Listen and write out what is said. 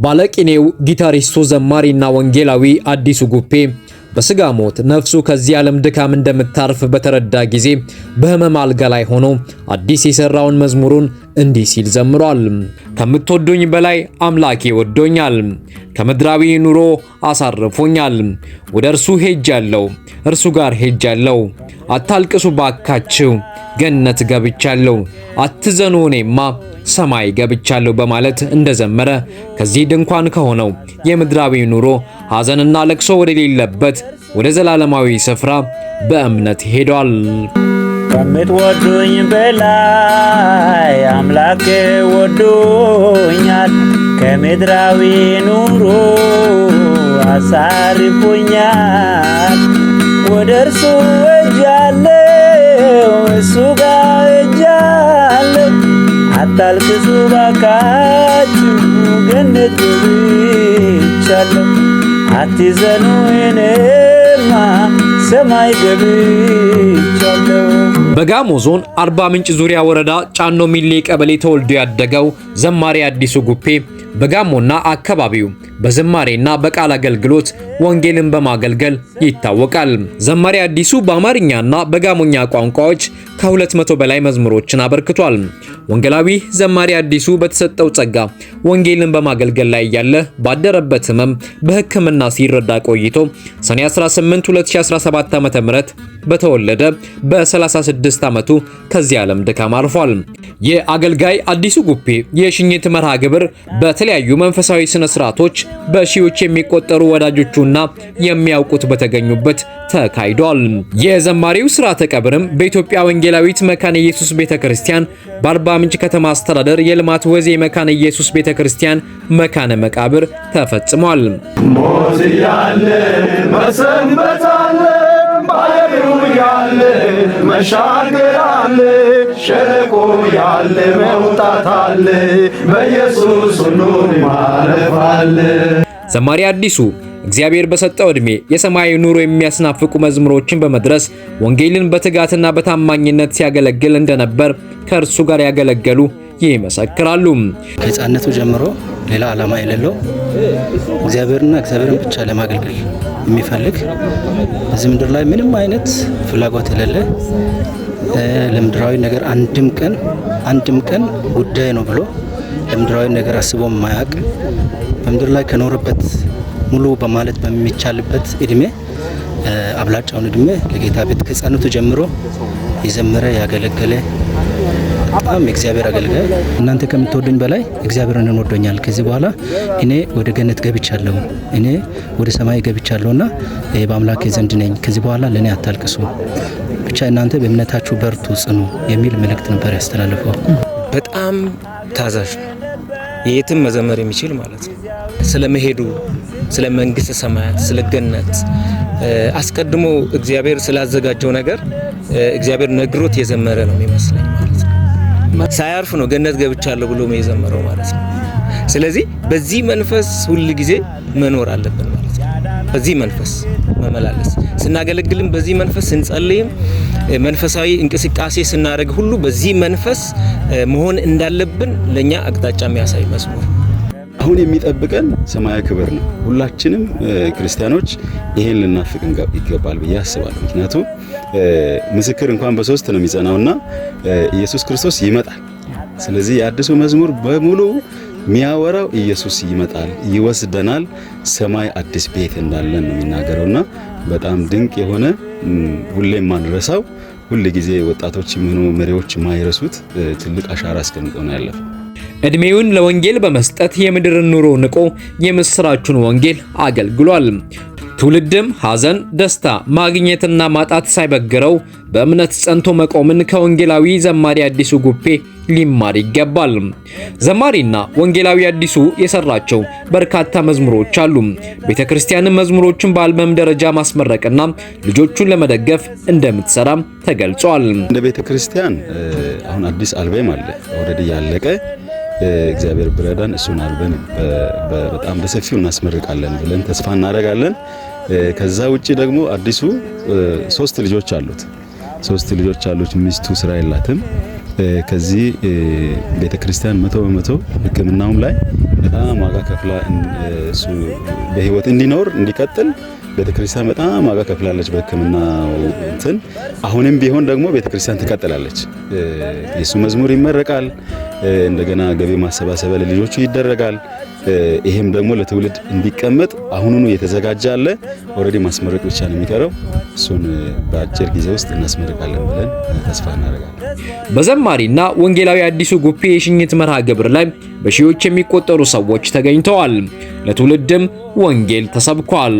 ባለቅኔው ጊታሪስቱ ዘማሪና ወንጌላዊ አዲሱ ጉፔ በስጋ ሞት ነፍሱ ከዚህ ዓለም ድካም እንደምታርፍ በተረዳ ጊዜ በህመም አልጋ ላይ ሆኖ አዲስ የሰራውን መዝሙሩን እንዲህ ሲል ዘምሯል። ከምትወዱኝ በላይ አምላኬ ወዶኛል፣ ከምድራዊ ኑሮ አሳርፎኛል። ወደ እርሱ ሄጃለሁ፣ እርሱ ጋር ሄጃለሁ። አታልቅሱ ባካችሁ፣ ገነት ገብቻለሁ። አትዘኑ፣ እኔማ ሰማይ ገብቻለሁ በማለት እንደዘመረ ከዚህ ድንኳን ከሆነው የምድራዊ ኑሮ ሐዘንና ለቅሶ ወደሌለበት ወደ ዘላለማዊ ስፍራ በእምነት ሄዷል። ከምትወዱኝ በላይ አምላኬ ወዶኛል፣ ከምድራዊ ኑሮ አሳርፎኛል። ወደ እርሱ ሄጃለሁ፣ እሱ ጋር ሄጃለሁ። አታልቅሱ ባካችሁ፣ ገነት ገብቻለሁ። አትዘኑ፣ እኔማ ሰማይ ገብቻለሁ። በጋሞ ዞን አርባ ምንጭ ዙሪያ ወረዳ ጫኖ ሚሌ ቀበሌ ተወልዶ ያደገው ዘማሪ አዲሱ ጉፔ በጋሞና አካባቢው በዝማሬና በቃል አገልግሎት ወንጌልን በማገልገል ይታወቃል። ዘማሪ አዲሱ በአማርኛና በጋሞኛ ቋንቋዎች ከ200 በላይ መዝሙሮችን አበርክቷል። ወንጌላዊ ዘማሪ አዲሱ በተሰጠው ጸጋ ወንጌልን በማገልገል ላይ ያለ ባደረበት ህመም በሕክምና ሲረዳ ቆይቶ ሰኔ 18 2017 ዓ.ም በተወለደ በ36 ዓመቱ ከዚህ ዓለም ድካም አርፏል። የአገልጋይ አዲሱ ጉፔ የሽኝት መርሃ ግብር በተለያዩ መንፈሳዊ ስነ ስርዓቶች በሺዎች የሚቆጠሩ ወዳጆቹና የሚያውቁት በተገኙበት ተካሂዷል። የዘማሪው ሥርዓተ ቀብርም በኢትዮጵያ ወንጌላዊት መካነ ኢየሱስ ቤተክርስቲያን በአርባ ምንጭ ከተማ አስተዳደር የልማት ወዜ መካነ ኢየሱስ ቤተክርስቲያን መካነ መቃብር ተፈጽሟል። ሞት ያለ መሰንበት አለ፣ ባሕሩ ያለ መሻገር አለ፣ ሸለቆ ያለ መውጣት አለ፣ በኢየሱስ ሁሉን ማለፍ አለ። ዘማሪ አዲሱ እግዚአብሔር በሰጠው ዕድሜ የሰማይ ኑሮ የሚያስናፍቁ መዝሙሮችን በመድረስ ወንጌልን በትጋትና በታማኝነት ሲያገለግል እንደነበር ከእርሱ ጋር ያገለገሉ ይመሰክራሉ። ከሕፃንነቱ ጀምሮ ሌላ ዓላማ የሌለው እግዚአብሔርን ብቻ ለማገልገል የሚፈልግ በዚህ ምድር ላይ ምንም አይነት ፍላጎት የሌለ ለምድራዊ ነገር አንድም ቀን ጉዳይ ነው ብሎ ለምድራዊ ነገር አስቦ ማያቅ በምድር ላይ ከኖረበት ሙሉ በማለት በሚቻልበት እድሜ አብላጫውን እድሜ ለጌታ ቤት ከሕፃንነቱ ጀምሮ የዘመረ ያገለገለ በጣም እግዚአብሔር አገልጋይ። እናንተ ከምትወዱኝ በላይ እግዚአብሔርን እንወዶኛል። ከዚህ በኋላ እኔ ወደ ገነት ገብቻለሁ፣ እኔ ወደ ሰማይ ገብቻለሁና በአምላኬ ዘንድ ነኝ። ከዚህ በኋላ ለኔ አታልቅሱ፣ ብቻ እናንተ በእምነታችሁ በርቱ፣ ጽኑ የሚል መልእክት ነበር ያስተላልፈው። በጣም ታዛዥ ነው። የትም መዘመር የሚችል ማለት ነው። ስለመሄዱ፣ ስለ መንግስተ ሰማያት፣ ስለ ገነት አስቀድሞ እግዚአብሔር ስላዘጋጀው ነገር እግዚአብሔር ነግሮት የዘመረ ነው የሚመስለኝ ማለት ነው። ሳያርፍ ነው ገነት ገብቻለሁ ብሎ የዘመረው ማለት ነው። ስለዚህ በዚህ መንፈስ ሁል ጊዜ መኖር አለብን ማለት ነው። በዚህ መንፈስ መመላለስ ስናገለግልም፣ በዚህ መንፈስ ስንጸልይም፣ መንፈሳዊ እንቅስቃሴ ስናደርግ ሁሉ በዚህ መንፈስ መሆን እንዳለብን ለኛ አቅጣጫ የሚያሳይ መዝሙር። አሁን የሚጠብቀን ሰማያዊ ክብር ነው። ሁላችንም ክርስቲያኖች ይሄን ልናፍቅ ይገባል ብዬ አስባለሁ። ምክንያቱም ምስክር እንኳን በሶስት ነው የሚጸናውና ኢየሱስ ክርስቶስ ይመጣል። ስለዚህ የአዲሱ መዝሙር በሙሉ የሚያወራው ኢየሱስ ይመጣል፣ ይወስደናል፣ ሰማይ አዲስ ቤት እንዳለን ነው የሚናገረውና በጣም ድንቅ የሆነ ሁሌም ማንረሳው ሁሉ ጊዜ ወጣቶች የሚሆኑ መሪዎች ማይረሱት ትልቅ አሻራ አስቀምጦ ነው ያለፈው። እድሜውን ለወንጌል በመስጠት የምድርን ኑሮ ንቆ የምስራቹን ወንጌል አገልግሏል። ትውልድም ሐዘን፣ ደስታ፣ ማግኘትና ማጣት ሳይበግረው በእምነት ጸንቶ መቆምን ከወንጌላዊ ዘማሪ አዲሱ ጉፔ ሊማር ይገባል። ዘማሪና ወንጌላዊ አዲሱ የሰራቸው በርካታ መዝሙሮች አሉ። ቤተክርስቲያንም መዝሙሮችን በአልበም ደረጃ ማስመረቅና ልጆቹን ለመደገፍ እንደምትሰራ ተገልጿል። እንደ ቤተክርስቲያን አሁን አዲስ አልበም አለ ኦልሬዲ ያለቀ። እግዚአብሔር ብረዳን እሱን አልበም በጣም በሰፊው እናስመርቃለን ብለን ተስፋ እናደርጋለን። ከዛ ውጪ ደግሞ አዲሱ 3 ልጆች አሉት። ሚስቱ ስራ የላትም። ከዚህ ቤተክርስቲያን 100% ሕክምናውም ላይ በጣም ዋጋ ከፍላ እሱ በህይወት እንዲኖር እንዲቀጥል ቤተክርስቲያን በጣም ዋጋ ከፍላለች በሕክምናው እንትን። አሁንም ቢሆን ደግሞ ቤተክርስቲያን ትቀጥላለች። የሱ መዝሙር ይመረቃል። እንደገና ገቢ ማሰባሰብ ለልጆቹ ይደረጋል። ይሄም ደግሞ ለትውልድ እንዲቀመጥ አሁኑኑ የተዘጋጀ አለ። ኦሬዲ ማስመረቅ ብቻ ነው የሚቀረው። እሱን በአጭር ጊዜ ውስጥ እናስመርቃለን ብለን ተስፋ እናደርጋለን። በዘማሪና ወንጌላዊ አዲሱ ጉፔ የሽኝት መርሃ ግብር ላይ በሺዎች የሚቆጠሩ ሰዎች ተገኝተዋል። ለትውልድም ወንጌል ተሰብኳል።